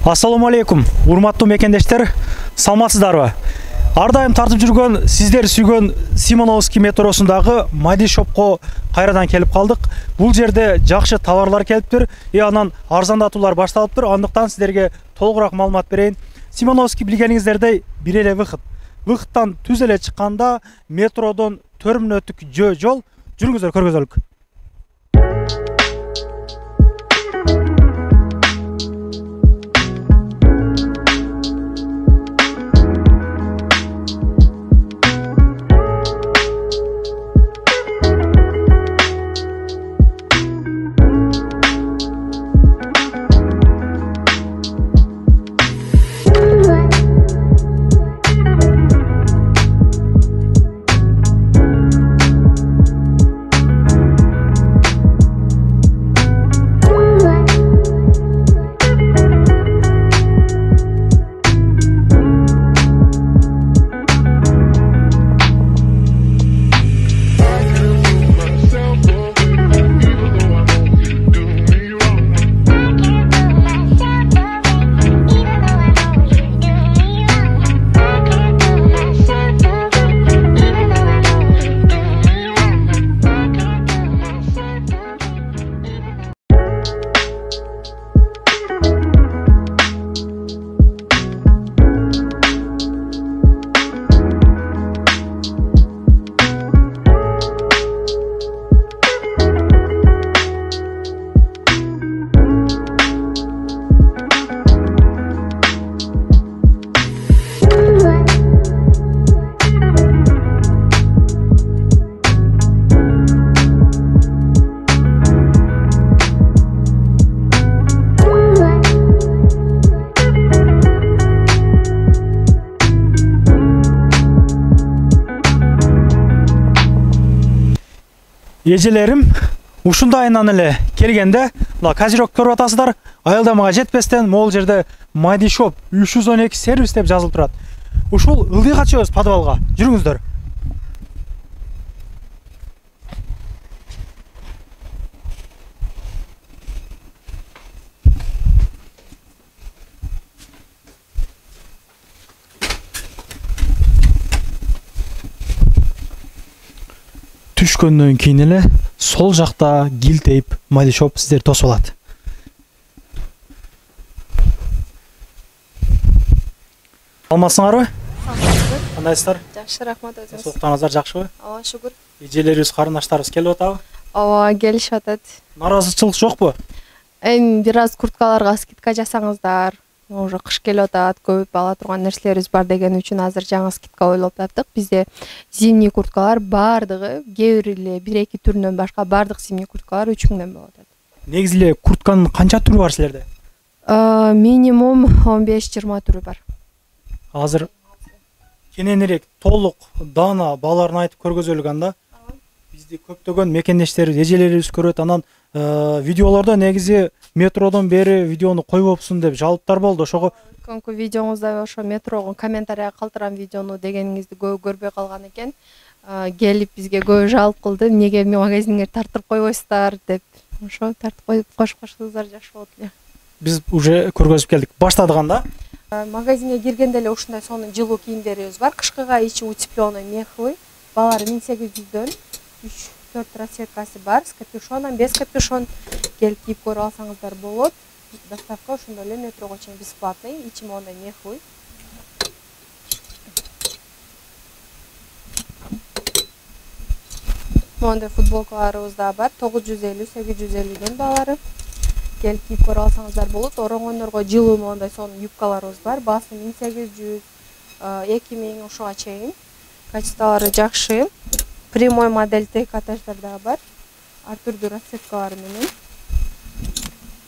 Ассаламу алейкум, урматтуу мекендештер, саламатсыздарбы? Ар дайым тартып жүргөн, сиздер сүйгөн Симоновский метросундагы Мади Shopко кайрадан келип калдык. Бул жерде жакшы товарлар келиптир, анан арзандатуулар башталыптыр. Андыктан сиздерге толугураак маалымат берейин. Симоновский билгениңиздердей бир эле выход. Выходтан түз эле чыкканда метродон 4 мүнөттүк жол. Жүрүңүздөр, көргөзөлүк. Ежелерим ушундайынан эле келгенде, казирок көрүп атасыздар, аялдамага жетпестен могул жерде Мади Shop 312 сервис деп жазылып турат. Ушул ылдыйга чыгабыз подвалга. Жүрүңүздөр. Түшкөндөн кийин эле сол жакта килтейип Мади Shop сиздер тосуп алат. Саламатсыңарбы? Кандайсыздар? Жакшы, рахмат өзүңүз. Соктоңуздар жакшыбы? Ооба, шүгүр. Эжелерибиз, карындаштарыбыз келип атабы? Ооба, келишип атат. Наразычылык жокпу? Бир аз курткаларга скидка жасаңыздар. Уже кыш келип атат, көп ала турган нерселерибиз бар деген үчүн азыр жаңы скидка ойлоп таптык. Бизде зимний курткалар бардыгы, кээ бир эле 1-2 түрүнөн башка бардык зимний курткалар 3000ден болуп атат. Негизи эле куртканын канча түрү бар силерде? Минимум 15-20 түрү бар. Азыр кененирээк толук даана бааларын айтып көргөзөлүк анда. Бизди көптөгөн мекендештер, эжелерибиз көрөт, анан видеолордо негизи метродон бери видеону койбопсуң деп жалыптар болду. Ошого Конку видеоңузда ошо метрого комментарийга калтырам видеону дегениңизди көп көрбөй калган экен. Келип бизге көп жалып кылды. Неге магазиниңер тартып койбойсуздар деп. Ошо тартып коюп кошкошсуздар жакшы болот эле. Биз уже көргөзүп келдик. Баштадык анда. Магазинге киргенде эле ушундай сонун жылуу кийимдерибиз бар. Кышкыга ичи утепленный меховый. Баалары 1800дөн 3-4 расцветкасы бар. С капюшоном, без капюшон. Келип кийип көрүп алсаңыздар болот. Доставка ошондой эле метрого чейин бесплатный. Ичи мондай меховый. Мондай футболкаларыбыз да бар. 950-850ден баалары. Келип кийип көрүп алсаңыздар болот. Оронгондорго жылуу мондай сонун юбкаларыбыз бар. Баасы 1800, 2000 ошого чейин. Качестволору жакшы. Прямой модель трикотаждар да бар. Ар түрдүү расцветкалары менен.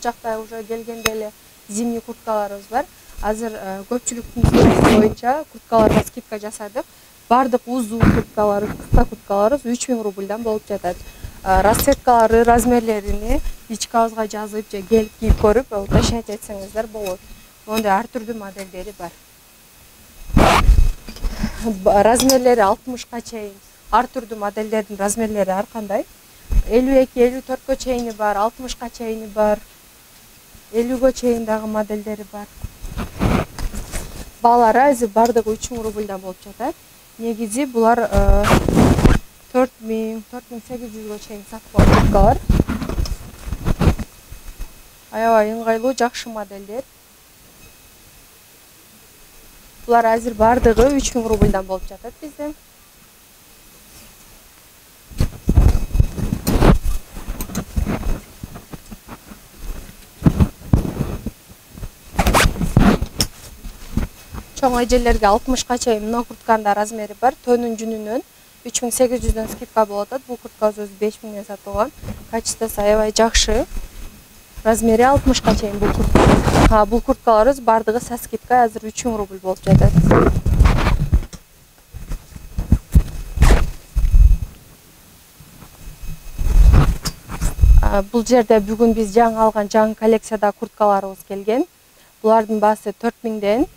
Жакта уже келгенде эле зимний курткаларыбыз бар. Азыр көпчүлүктүн сөзү боюнча курткаларга скидка жасадык. Бардык узун курткалары, кыска курткаларыбыз 3000 рубльдан болуп жатат. Расцветкалары, размерлерини ич кагазга жазып же келип кийип көрүп, уточнять этсеңиздер болот. Мондай ар түрдүү модельдери бар. Размерлери 60га чейин. Ар түрдүү модельдердин размерлери ар кандай. 52-54га чейини бар, 60га чейини бар. 50ге чейин дагы модельдери бар. Баалары азыр бардыгы 3000 рубльдан болуп жатат. Негизи булар 4800ге чейин сатылган курткалар. Аябай ыңгайлуу, жакшы модельдер. Булар азыр бардыгы 3000 рубльдан болуп жатат бизде. Чоң эжелерге 60га чейин мына куртканын да размери бар. Төнүн жүнүнөн 3800дөн скидка болуп атат. Бул куртка өзү 5000ден сатылган. Качествосу аябай жакшы. Размери 60га чейин бул куртка. Бул курткаларыбыз бардыгы со скидка азыр 3000 рубль болуп жатат. Бул жерде бүгүн биз жаңы алган жаңы коллекцияда курткаларыбыз келген. Булардын баасы 4000ден.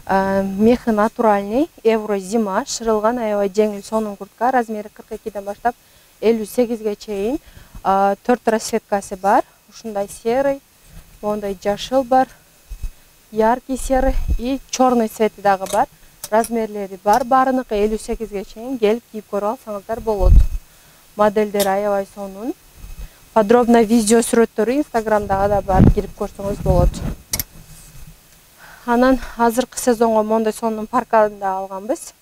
Мехи натуральный, евро зима, шырылган аябай жеңил сонун куртка, размери 42ден баштап 58ге чейин. 4 расцветкасы бар. Ушундай серый, мондай жашыл бар, яркий серый и черный цвети дагы бар. Размерлери бар. Баарыныкы 58ге чейин. Келип кийип көрүп алсаңыздар болот. Модельдери аябай сонун. Подробно видео сүрөттөрү Инстаграмдагы да бар, кирип көрсөңүз болот. Анан азыркы сезонго мондай сонун парканы да алганбыз.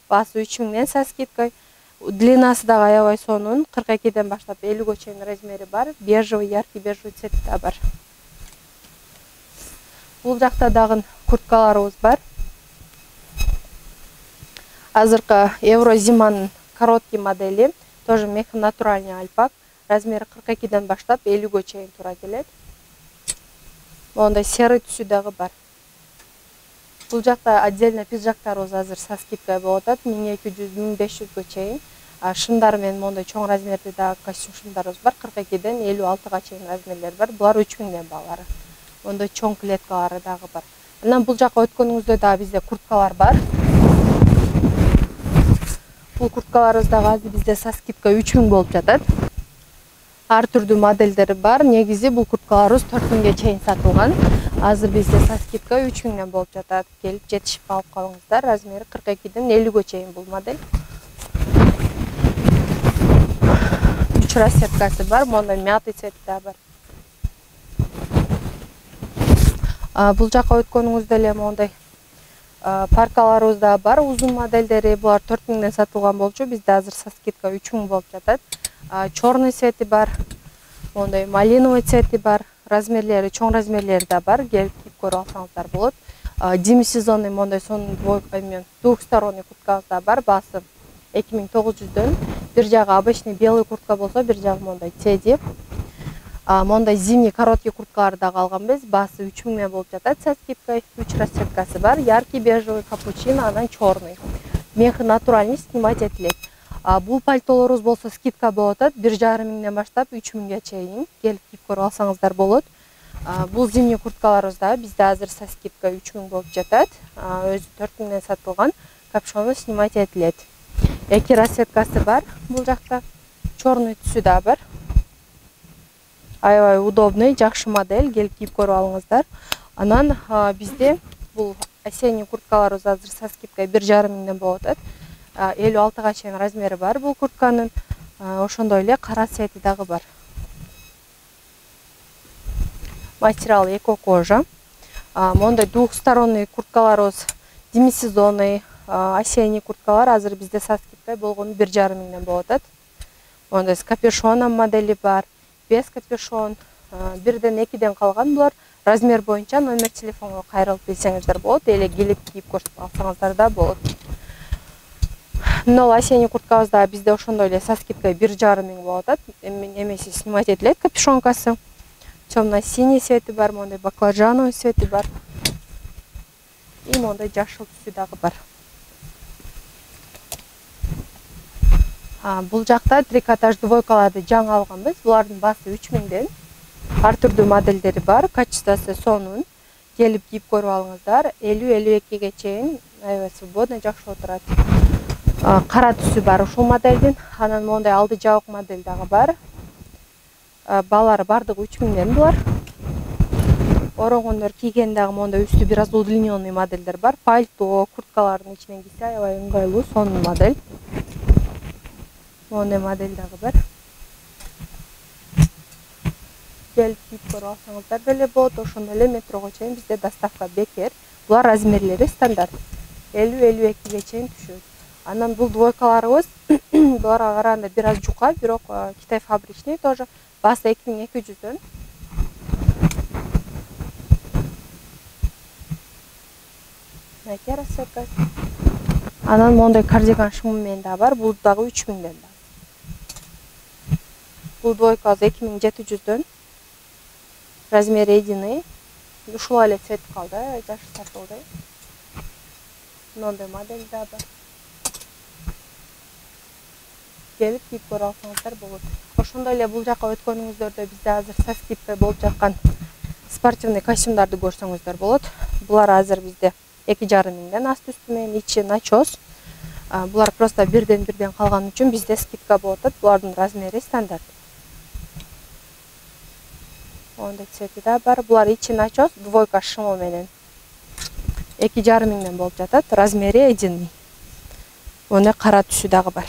Баасы 3000ден со скидкой. Длинасы дагы аябай сонун. 42ден баштап 50ге чейин размери бар. Бежевый, яркий бежевый цвети да бар. Бул жакта дагы курткаларыбыз бар. Азыркы евро зиманын короткий модели. Тоже мехи натуральный альпак. Размери 42ден баштап 50ге чейин туура келет. Мондай серый түсү дагы бар. Бул жакта отдельно пиджактарыбыз азыр со скидкой болуп атат. 1200-1500ге чейин. Шымдар менен мондай чоң размерде да костюм шымдарыбыз бар. 42ден 56га чейин размерлер бар. Булар 3000ден баалары. Мондай чоң клеткалары дагы бар. Анан бул жака өткөнүңүздө дагы бизде курткалар бар. Бул курткаларыбыз дагы азыр бизде со скидкой 3000 болуп жатат. Ар түрдүү модельдери бар. Негизи бул курткаларыбыз 4000ге чейин сатылган. Азыр бизде со скидка 3000ден болуп жатат. Келип жетишип алып калыңыздар. Размери 42ден 50ге чейин бул модель. 3 расцветкасы бар. Мондай мятый цвети да бар. Бул жака өткөнүңүздө эле мондай паркаларыбыз да бар. Узун модельдери булар 4000ден сатылган болчу. Бизде азыр со скидка 3000 болуп жатат. Черный цвети бар. Мондай малиновый цвети бар. Размерлери, чоң размерлери да бар. Келип кийип көрүп алсаңыздар болот. Демисезонный мондай сонун двухсторонний курткабыз да бар. Баасы 2900дөн. Бир жагы обычный белый куртка болсо, бир жагы мондай теди. Мондай зимний короткий курткаларды дагы алганбыз. Баасы 3000 болуп жатат со скидкой. 3 расцветкасы бар. Яркий бежевый, капучино, анан черный. Мехи натуральный, снимать этилет. Бул пальтолорубуз болсо скидка болуп атат. 1500ден баштап 3000ге чейин. Келип кийип көрүп алсаңыздар болот. Бул зимний курткаларыбыз да бизде азыр со скидка 3000 болуп жатат. Өзү 4000ден сатылган. Капюшону снимать этилет. 2 расцветкасы бар. Бул жакта черный түсү да бар. Аябай удобный, жакшы модель. Келип кийип көрүп алыңыздар. Анан бизде бул осенний курткаларыбыз азыр со скидкой 1500ден болуп атат. 56га чейин размери бар бул куртканын. Ошондой эле кара цвети дагы бар. Материал эко-кожа. Мондай двухсторонний курткаларыбыз демисезонный, осенний курткалар азыр бизде со скидкой болгону 1500ден болуп атат. Мондай с капюшоном модели бар, без капюшон. 1ден 2ден калган булар. Размер боюнча номер телефонго кайрылып билсеңиздер болот. Эле келип кийип көрсөтүп алсаңыздар да болот. Мына осенний курткабыз да бизде ошондой эле со скидкой 1500 болуп атат. Эмеси снимать этилет капюшонкасы. Темно-синий цвети бар, мондай баклажановый цвети бар. И мондай жашыл түсү дагы бар. Бул жакта трикотаж двойкаларды жаңы алганбыз. Булардын баасы 3000ден. Ар түрдүү модельдери бар, качествосу сонун. Келип кийип көрүп алыңыздар. 50-52ге чейин аябай свободно жакшы отурат. Кара түсү бар ушул модельдин. Анан мондай алды жабык модель дагы бар. Баалары бардыгы 3000ден булар. Оронгондор кийген дагы мондай үстү бир аз удлиненный модельдер бар. Пальто, курткалардын ичинен кийсе аябай ыңгайлуу, сонун модель. Мондай модель дагы бар. Келип кийип көрүп алсаңыздар деле болот. Ошондой эле метрого чейин бизде доставка бекер. Булар размерлери стандарт. 50-52 чейин түшөт. Анан бул двойкаларыбыз буларга караганда бир аз жука, бирок Китай фабричный тоже. Басы 2200дөн. Анан мондай кардиган шымы менен да бар. Бул дагы 3000ден да. Бул двойкабыз 2700дөн. Размери единый. Ушул эле цвет калды, жаш сатылды. Мондай модель да бар. Келип кийип көрүп алсаңыздар болот. Ошондой эле бул жака өткөнүңүздөрдө бизде азыр со скидкой болуп жаткан спортивный костюмдарды көрсөңүздөр болот. Булар азыр бизде 2,5 миңден асты үстү менен, ичи начос. Булар просто бирден калган үчүн бизде скидка болуп атат. Булардын размери стандарт. Ондай цвети да бар. Булар ичи начос, двойка шымо менен 2,5 миңден болуп жатат. Размери единый. Ондай кара түсү дагы бар.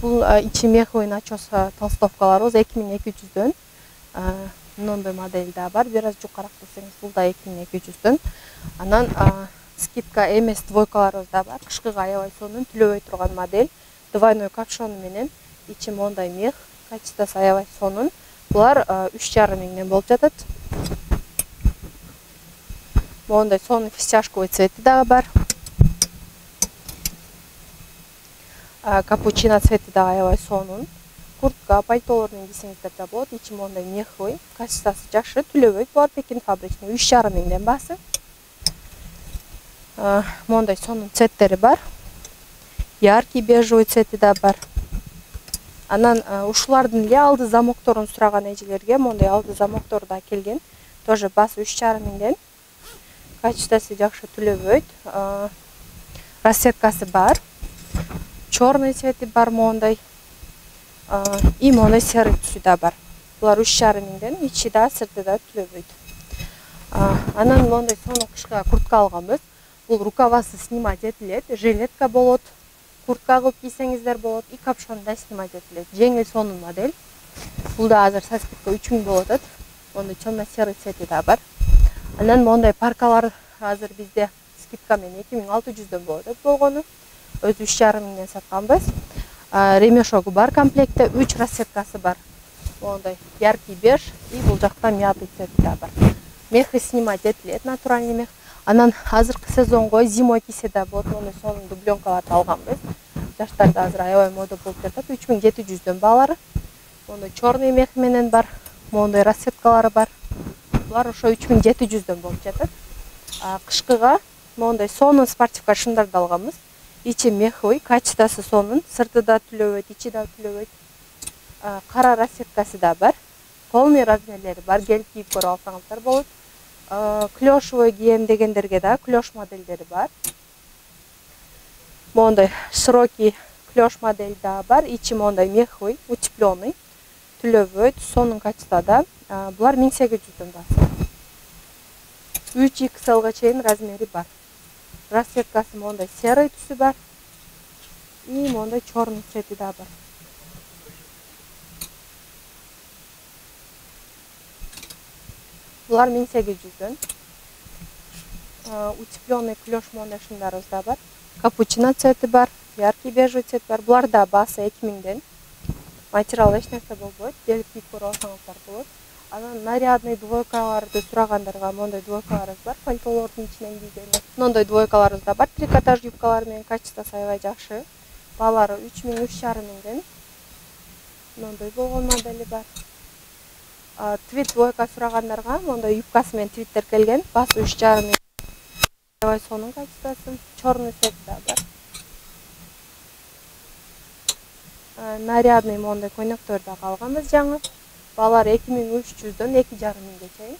Бул ичи меховый начос толстовкаларыбыз 2200дөн. Мындай модель да бар. Бир аз жукарак десеңиз, бул да 2200дөн. Анан скидка эмес двойкаларыбыз да бар. Кышкыга аябай сонун түлөбөй турган модель. Двойной капшону менен, ичи мондай мех, качествосы аябай сонун. Булар 3,5 миңден болуп жатат. Мондай сонун фисташковый цвети дагы бар. Капучино цвети дагы аябай сонун. Куртка, пальтолордун кийсеңиздер да болот. Ичи мондай меховый, качествосы жакшы, түлөбөйт. Булар Пекин фабричный 3,5 миңден басы. Мондай сонун цветтери бар. Яркий бежевый цвети да бар. Анан ушулардын эле алды замокторун сураган эжелерге мондай алды замоктор да келген. Тоже басы 3,5 миңден. Качествосы жакшы, түлөбөйт. Расцветкасы бар. Черный цвети бар мондай. И мондай серый түсү да бар. Булар 3,5 миңден, ичи да, сырты да түлөбөйт. Анан мондай сонун кышкыга куртка алганбыз. Бул рукавасы снимать этилет, жилетка болот. Куртка кылып кийсеңиздер болот, и капшон да снимать этилет. Жеңил сонун модель. Бул да азыр со скидкой 3000 болуп атат. Мондай темно серый цвети да бар. Анан мондай паркалар азыр бизде скидка менен 2600дөн болуп атат болгону. Өзү 3,5 миңден сатканбыз. Ремешогу бар комплектте, 3 расцветкасы бар. Мондай яркий беж и бул жакта мятый цвет да бар. Мехи снимать этилет, натуральный мех. Анан азыркы сезонго зимой кийсе да болот, мондай сонун дубленкаларды алганбыз. Жаштарда азыр аябай мода болуп жатат. 3700дөн баалары. Мондай черный мех менен бар, мондай расцветкалары бар. Булар ошо 3700дөн болуп жатат. Кышкыга мондай сонун спортивка шымдарды алганбыз. Ичи меховый, качествосы сонун, сырты да түлөбөйт, ичи да түлөбөйт. Кара расцветкасы да бар. Полный размерлери бар, келип кийип көрүп алсаңыздар болот. Клёшевый кийем дегендерге да клёш модельдери бар. Мондай широкий клёш модель да бар. Ичи мондай меховый, утепленный, түлөбөйт, сонун качествода. Булар 1800дөн басы. 3XL чейин размери бар. Расцветкасы мондай серый түсү бар. И мондай черный цвети да бар. Булар 1800дөн. Утепленный клёш мондай шымдарыбыз да бар. Капучино цвети бар, яркий бежевый цвет бар. Булар да басы 2000ден. Материал эч нерсе болбойт, келип кийип көрүп алсаңыздар болот. Анан нарядный двойкаларды сурагандарга мондай двойкаларыбыз бар, пальтолордун ичинен кийгенде. Мондай двойкаларыбыз да бар, трикотаж юбкалар менен, качествосы аябай жакшы. Баалары 3000, 3,5 миңден. Мондай болгон модели бар. Твит двойка сурагандарга мондай юбкасы менен твиттер келген, басы 3,5 миң. Аябай сонун качествосы, черный цвет да бар. Нарядный мондай көйнөктөр да алганбыз жаңы. Баалар 2300дөн 2,5 миңге чейин.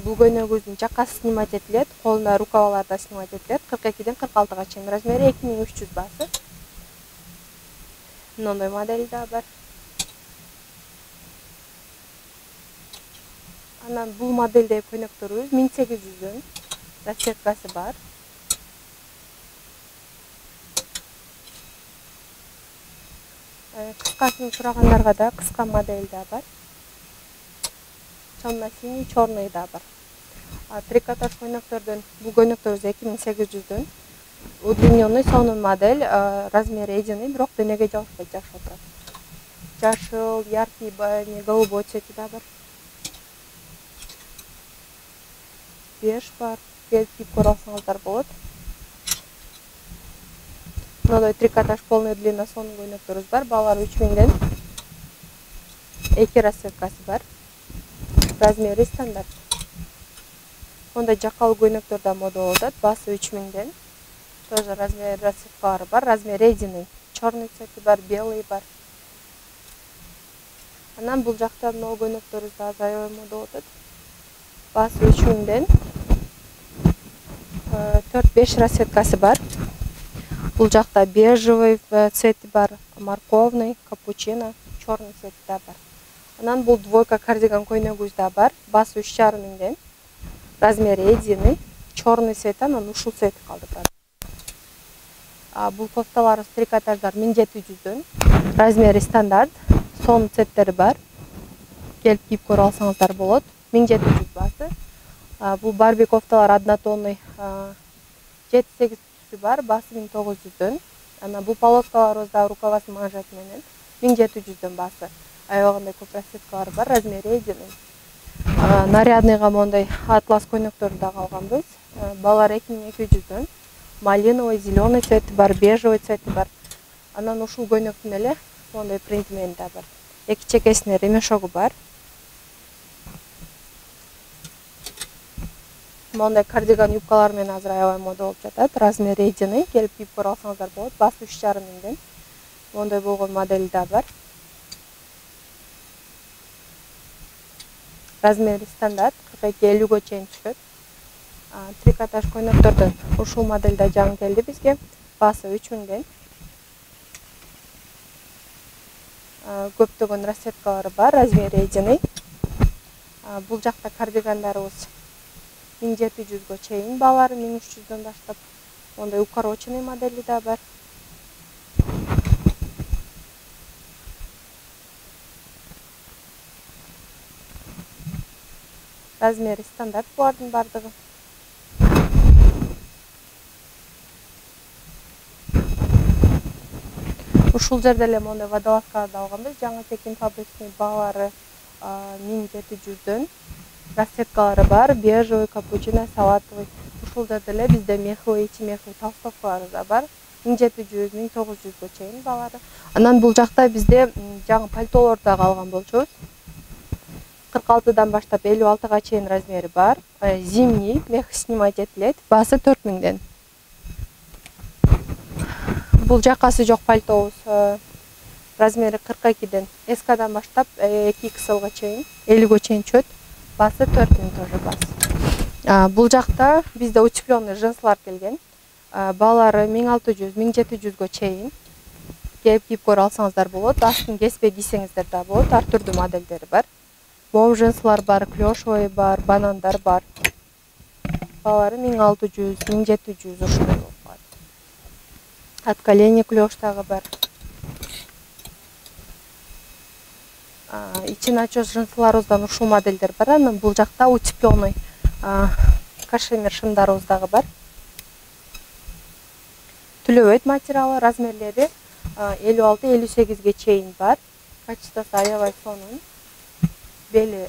Бул көйнөгүбүздүн жакасы снимать этилет, колунда рукавалар да снимать этилет. 42ден 46га чейин размери 2300 басы. Мындай модель да бар. Анан бул модельдеги көйнөктөрүбүз 1800дөн расцветкасы бар. Кыскасын сурагандарга да кыска модель да бар. Темно-синий, черный да бар. Трикотаж көйнөктөрдөн бул көйнөктөрүбүз 2800дөн. Удлиненный сонун модель, размер единый, бирок денеге жабышпайт, жакшы отурат. Жашыл, яркий, голубой цвети да бар. Беж бар, келип кийип көрө алсаңыздар болот. Мындай трикотаж полный длина сонун көйнөктөрүбүз бар. Балалар 3000ден. 2 расцветкасы бар. Размери стандарт. Мондай жакалуу көйнөктөр да мода болуп атат. Басы 3000ден. Тоже размер расцветкалары бар. Размер единый. Черный цвети бар, белый бар. Анан бул жакта мына көйнөктөрүбүз да аябай мода болуп атат. Басы 3000ден. 4-5 расцветкасы бар. Бул жакта бежевый цвети бар, морковный, капучино, черный цвети да бар. Анан бул двойка кардиган көйнөгүбүз да бар. Басы 3500ден. Размер единый. Черный цвет, анан ушул цвет калды. Бул кофталарыбыз трикотаждар 1700дөн. Размери стандарт. Сонун цветтери бар. Келип кийип көрө алсаңыздар болот. 1700 басы. Бул барби кофталар однотонный 7-8 түсү бар. Басы 1900дөн. Анан бул полоскаларыбыз да рукавасы манжет менен 1700дөн басы. Аябагандай көп расцветкалары бар. Размери единый. Нарядныйга мондай атлас көйнөктөрдү да алганбыз. Балалар 2200дөн. Малиновый, зеленый цвети бар, бежевый цвети бар. Анан ушул көйнөктүн эле мондай принт менен да бар. Эки чекесине ремешогу бар. Мондай кардиган юбкалар менен азыр аябай мода болуп жатат. Размер единый, келип кийип көрө алсаңыздар болот. Басы 3500ден. Мондай болгон модель да бар. Размери стандарт 42-50гө чейин түшөт. Трикотаж көйнөктөрдөн ушул модельде жаңы келди бизге. Басы 3000ден. Көптөгөн расцветкалары бар, размери единый. Бул жакта кардигандарыбыз 1700гө чейин, балалар 1300дөн баштап. Мондай укороченный модели да бар. Размери стандарт булардын бардыгы. Ушул жерде эле мондай водолазкаларды алганбыз. Жаңы текин фабричный баалары 1700дөн. Расцветкалары бар, бежевый, капучино, салатовый. Ушул жерде эле бизде меховый, ичи меховый толстовкалары да бар. 1700-1900гө чейин баалары. Анан бул жакта бизде жаңы пальтолорду да алган болчубуз. 46дан баштап 56га чейин размери бар. Зимний, мех снимать этилет. Басы 4000ден. Бул жакасы жок пальтобуз. Размери 42ден. SKдан баштап 2XL чейин, 50гө чейин чөт. Басы 4000 тоже бас. Бул жакта бизде утепленный джинсылар келген. Балалары 1600-1700гө чейин. Келип кийип көрө алсаңыздар болот. Астын кеспей кийсеңиздер да болот. Ар түрдүү модельдери бар. Мом джинсылар бар, клёшовый бар, банандар бар. Балалары 1600-1700 ушундай болуп калат. От колени клёштагы бар. Ичи начос джинсыларыбыздан ушул модельдер бар. Анан бул жакта утепленный кашемир шымдарыбыз дагы бар. Түлөбөйт материалы, размерлери 56-58ге чейин бар. Качествосы аябай сонун. Бели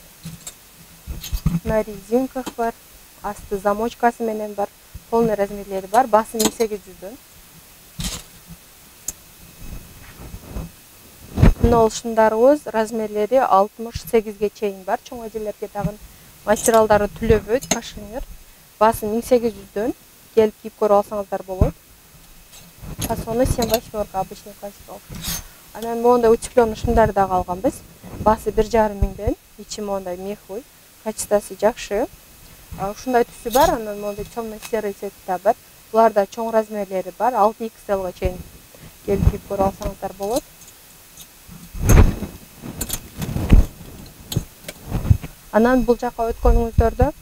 на резинках бар. Асты замочкасы менен бар. Полный размерлери бар. Басы 1800дөн. Мына шымдарыбыз размерлери 68ге чейин бар. Чоң эжелерге тагын материалдары түлөбөйт, кашемир. Басы 1800дөн. Келип кийип көрө алсаңыздар болот. Фасоны 7/8 обычный классикалык. Анан мондай утепленный шымдар да алганбыз. Басы 1500ден. Ичи мондай меховый. Качествосы жакшы. Ушундай түсү бар, анан мондай темный серый цвет да бар. Буларда чоң размерлери бар. 6XL чейин келип кийип көрө алсаңыздар болот. Анан бул жака өткөнүңүздөрдө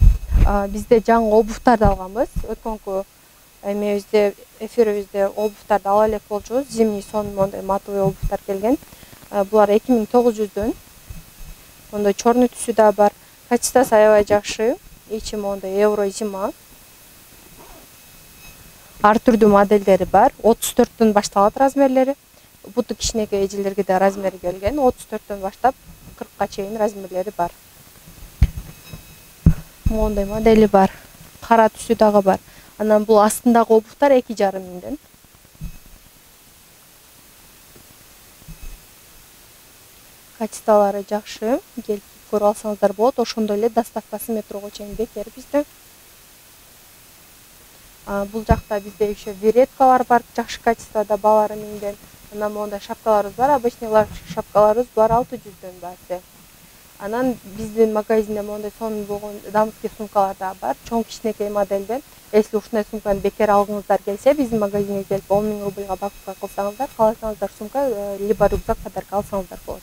бизде жаңы обувтарды алганбыз. Өткөнкү эмебизде, эфирибизде обувтарды ала элек болчубуз. Зимний сон мондай матовый обувтар келген. Булар 2900дөн. Мондай чорный түсү да бар. Качествосы аябай жакшы. Ичи мондай евро зима. Ар түрдүү модельдери бар. 34дөн башталат размерлери. Буту кичинекей эжелерге да размери келген. 34дөн баштап 40ка чейин размерлери бар. Мондай модели бар. Кара түсү дагы бар. Анан бул астындагы обувтар 2,5 миңден. Качестволары жакшы. Келип көрүп алсаңыздар болот. Ошондой эле доставкасы метрого чейин бекер бизде. Бул жакта бизде еще вереткалар бар, жакшы качествода, баалары 1000ден. Анан мондай шапкаларыбыз бар, обычный шапкаларыбыз булар 600дөн баасы. Анан биздин магазинде мондай сонун болгон дамский сумкалар да бар, чоң кичинекей моделден. Если ушундай сумканы бекер алгыңыздар келсе, биздин магазинге келип 10 000 рубльга покупка кылсаңыздар, кааласаңыздар сумка либо рюкзак подарка алсаңыздар болот.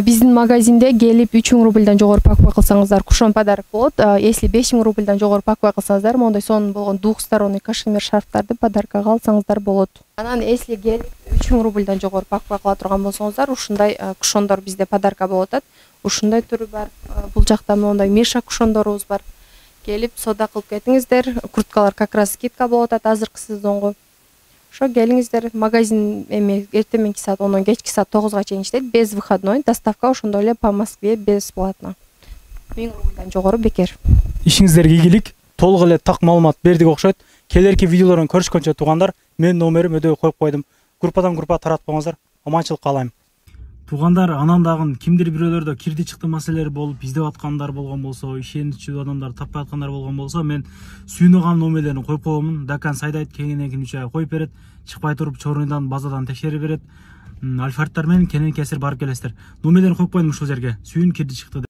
Биздин магазинде келип 3 000 рубльдан жогору покупка кылсаңыздар кушон подарок болот. Если 5 000 рубльдан жогору покупка кылсаңыздар, мондай сонун болгон двухсторонний кашемир шарфтарды подаркага алсаңыздар болот. Анан если келип 3 000 рубльдан жогору покупка кыла турган болсоңуздар, ушундай кушондор бизде подарка болуп атат. Ушундай түрү бар. Бул жакта мондай миша кушондорубуз бар. Келип соода кылып кетиңиздер. Курткалар как раз скидка болуп атат азыркы сезонго. Ошо келиңиздер. Магазин эртең мененки саат 10дон кечки саат 9га чейин иштейт, без выходной. Доставка ошондой эле по Москве бесплатно. 1000 рубльдан жогору бекер. Ишиңиздерге ийгилик, толук эле так маалымат бердик окшойт. Келерки видеолордон көрүшкөнчө туугандар, менин номерим өдөө коюп койдум. Группадан группа таратпаңыздар. Аманчылык каалайм. Туугандар, анан дагы кимдир бирөөлөрдө кирди чыкты маселелер болуп, издеп аткандар болгон болсо, ишеничүү адамдар таппай аткандар болгон болсо, мен сүйүнүган номерлерин коюп коемун. Дакан сайдайт кеңинен 3 ай коюп берет. Чыкпай туруп чорныйдан базадан текшерип берет. Альфардтар менен кенен кесир барып келесиздер. Номерлерин коюп койдум ушул жерге. Сүйүн кирди чыкты.